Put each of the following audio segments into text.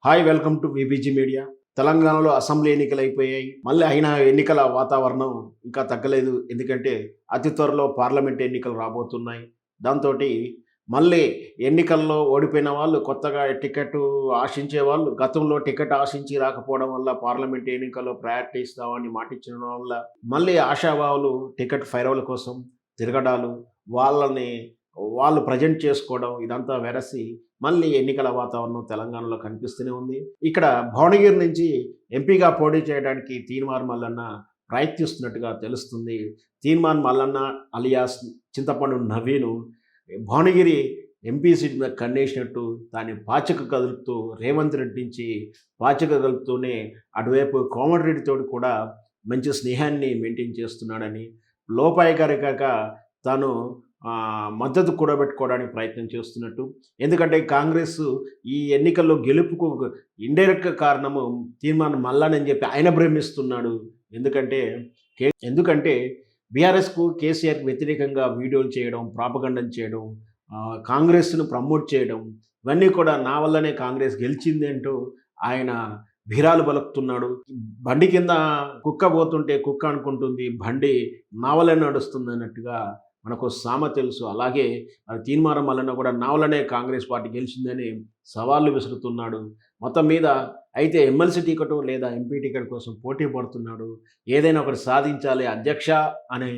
Hi welcome to VBG media. తెలంగాణలో assembly ఎన్నికలు అయిపోయాయి. మళ్ళీ అయినా ఎన్నికల వాతావరణం ఇంకా తగ్గలేదు. ఎందుకంటే అతి త్వరలో పార్లమెంట్ ఎన్నికలు రాబోతున్నాయి. దాంతోటి మళ్ళీ ఎన్నికల్లో ఓడిపోయిన వాళ్ళు కొత్తగా టికెట్ ఆశించే వాళ్ళు గతంలో టికెట్ ఆశించి రాకపోవడం వల్ల పార్లమెంట్ ఎన్నికల్లో ప్రయారిటీ ఇస్తామని మాటిచ్చడం వల్ల మళ్ళీ ఆశావాహులు టికెట్ ఫైరవల కోసం తిరగడాలు, వాళ్ళని వాళ్ళు ప్రజెంట్ చేసుకోవడం ఇదంతా వెరసి మళ్ళీ ఎన్నికల వాతావరణం తెలంగాణలో కనిపిస్తూనే ఉంది. ఇక్కడ భువనగిరి నుంచి ఎంపీగా పోటీ చేయడానికి తీన్మార్ మల్లన్న ప్రయత్నిస్తున్నట్టుగా తెలుస్తుంది. తీన్మార్ మల్లన్న అలియాస్ చింతపండు నవీను భువనగిరి ఎంపీ సీట్ మీద కన్నేసినట్టు దాన్ని పాచిక కదులుతూ రేవంత్ రెడ్డి నుంచి పాచిక కదులుతూనే అటువైపు కోమటిరెడ్డితోటి కూడా మంచి స్నేహాన్ని మెయింటైన్ చేస్తున్నాడని, లోపాయికారిక తాను మద్దతు కూడబెట్టుకోవడానికి ప్రయత్నం చేస్తున్నట్టు. ఎందుకంటే కాంగ్రెస్ ఈ ఎన్నికల్లో గెలుపుకు ఇండైరెక్ట్ కారణము తీర్మాన్ మల్లనని చెప్పి ఆయన భ్రమిస్తున్నాడు. ఎందుకంటే బీఆర్ఎస్కు కేసీఆర్కి వ్యతిరేకంగా వీడియోలు చేయడం, ప్రాపగండం చేయడం, కాంగ్రెస్ను ప్రమోట్ చేయడం, ఇవన్నీ కూడా నా వల్లనే కాంగ్రెస్ గెలిచింది అంటూ ఆయన భిరాలు పలుకుతున్నాడు. బండి కింద కుక్క పోతుంటే కుక్క అనుకుంటుంది, బండి నా వల్లే నడుస్తుంది అన్నట్టుగా మనకు సామెత తెలుసు. అలాగే తీన్మార్ మల్లన్న కూడా నా వల్లనే కాంగ్రెస్ పార్టీ గెలిచిందని సవాళ్ళు విసురుతున్నాడు. మొత్తం మీద అయితే ఎమ్మెల్సీ టికెట్ లేదా ఎంపీ టికెట్ కోసం పోటీ పడుతున్నాడు. ఏదైనా ఒకటి సాధించాలి అధ్యక్ష అనే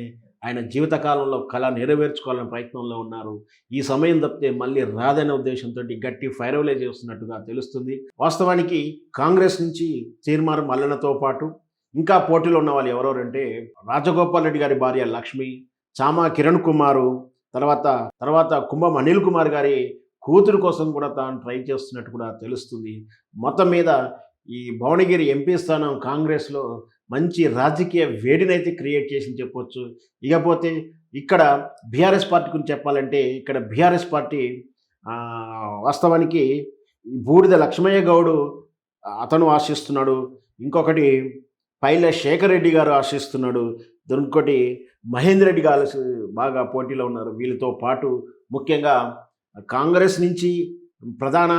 ఆయన జీవితకాలంలో కళ నెరవేర్చుకోవాలనే ప్రయత్నంలో ఉన్నారు. ఈ సమయం తప్పితే మళ్ళీ రాదనే ఉద్దేశంతో గట్టి ఫైరవలే చేస్తున్నట్టుగా తెలుస్తుంది. వాస్తవానికి కాంగ్రెస్ నుంచి తీన్మార్ మల్లన్నతో పాటు ఇంకా పోటీలో ఉన్న వాళ్ళు ఎవరెవరంటే రాజగోపాల్ రెడ్డి గారి భార్య లక్ష్మి, చామా కిరణ్ కుమారు, తర్వాత కుంభం అనిల్ కుమార్ గారి కూతురు కోసం కూడా తాను ట్రై చేస్తున్నట్టు కూడా తెలుస్తుంది. మొత్తం మీద ఈ భువనగిరి ఎంపీ స్థానం కాంగ్రెస్లో మంచి రాజకీయ వేడినైతే క్రియేట్ చేసి చెప్పొచ్చు. ఇకపోతే ఇక్కడ బీఆర్ఎస్ పార్టీ గురించి చెప్పాలంటే ఇక్కడ బీఆర్ఎస్ పార్టీ వాస్తవానికి బూడిద లక్ష్మయ్య గౌడు అతను ఆశిస్తున్నాడు. ఇంకొకటి పైల శేఖర్ రెడ్డి గారు ఆశిస్తున్నాడు. ఇంకోటి మహేందర్ రెడ్డి గారు బాగా పోటీలో ఉన్నారు. వీళ్ళతో పాటు ముఖ్యంగా కాంగ్రెస్ నుంచి ప్రధాన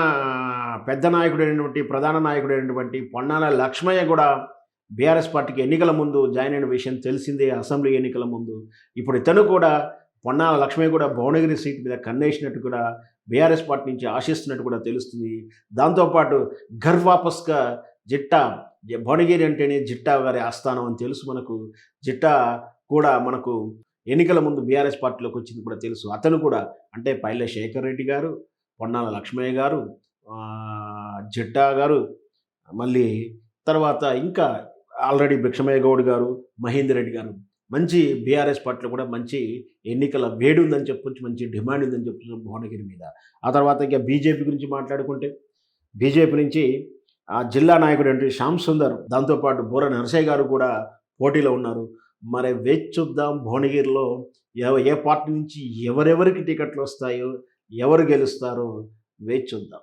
నాయకుడైనటువంటి పొన్నాల లక్ష్మయ్య కూడా బీఆర్ఎస్ పార్టీకి ఎన్నికల ముందు జాయిన్ అయిన విషయం తెలిసిందే. అసెంబ్లీ ఎన్నికల ముందు ఇప్పుడు ఇతను కూడా పొన్నాల లక్ష్మయ్య కూడా భువనగిరి సీట్ మీద కన్నేసినట్టు కూడా బీఆర్ఎస్ పార్టీ నుంచి ఆశిస్తున్నట్టు కూడా తెలుస్తుంది. దాంతోపాటు ఘర్ వాపస్గా జిట్టా, భువనగిరి అంటేనే జిట్టా గారి ఆస్థానం అని తెలుసు మనకు. జిట్టా కూడా మనకు ఎన్నికల ముందు బీఆర్ఎస్ పార్టీలోకి వచ్చింది కూడా తెలుసు. అతను కూడా అంటే పైల శేఖర్ రెడ్డి గారు, పొన్నాల లక్ష్మయ్య గారు, జిట్టా గారు, మళ్ళీ తర్వాత ఇంకా ఆల్రెడీ భిక్షమయ్య గౌడ్ గారు, మహేందర్ రెడ్డి గారు మంచి బీఆర్ఎస్ పార్టీలో కూడా మంచి ఎన్నికల వేడి ఉందని చెప్పొచ్చు, మంచి డిమాండ్ ఉందని చెప్పొచ్చు భువనగిరి మీద. ఆ తర్వాత ఇంకా బీజేపీ గురించి మాట్లాడుకుంటే బీజేపీ నుంచి ఆ జిల్లా నాయకుడు అంటే శ్యామ్ సుందర్, దాంతోపాటు బూర నరసయ్య గారు కూడా పోటీలో ఉన్నారు. మరి వేచి చూద్దాం భువనగిరిలో ఏ పార్టీ నుంచి ఎవరెవరికి టికెట్లు వస్తాయో, ఎవరు గెలుస్తారో వేచి చూద్దాం.